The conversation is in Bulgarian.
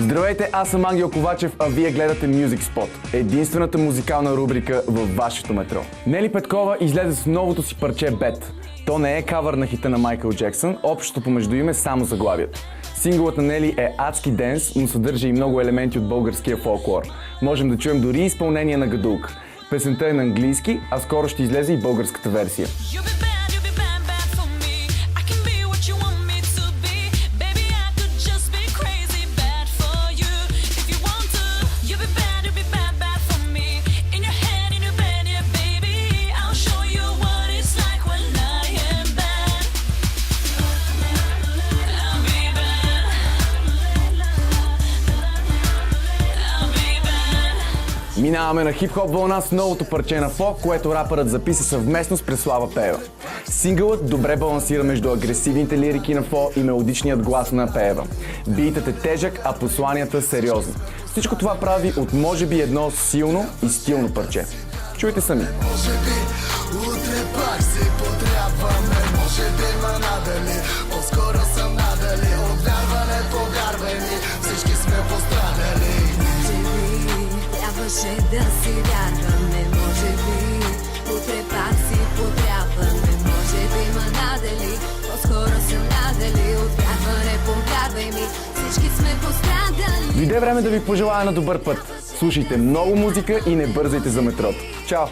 Здравейте, аз съм Ангел Ковачев, а вие гледате Music Spot, единствената музикална рубрика във вашето метро. Нели Петкова излезе с новото си парче Bad. То не е кавър на хита на Майкъл Джексън, общото помежду им е само заглавието. Синглът на Нели е адски денс, но съдържа и много елементи от българския фолклор. Можем да чуем дори изпълнение на Гадулка. Песента е на английски, а скоро ще излезе и българската версия. Минаваме на хип-хоп вълна с новото парче на Фок, което рапърът записа съвместно с Преслава Пеева. Синглът добре балансира между агресивните лирики на Фо и мелодичният глас на Пеева. Битът е тежък, а посланията сериозни. Всичко това прави от може би едно силно и стилно парче. Чуйте сами. Може би утре пак си потрябваме, може би ма надали, по-скоро съм надали, от вярване повярвай ми, всички сме пострадали. Трябваше да си вярваме, може би утре пак си потрябваме, може би ма надали, по-скоро съм надали, от вярване повярвай ми, всички сме пострадали. Дойде време да ви пожелая на добър път. Слушайте много музика и не бързайте за метрото. Чао!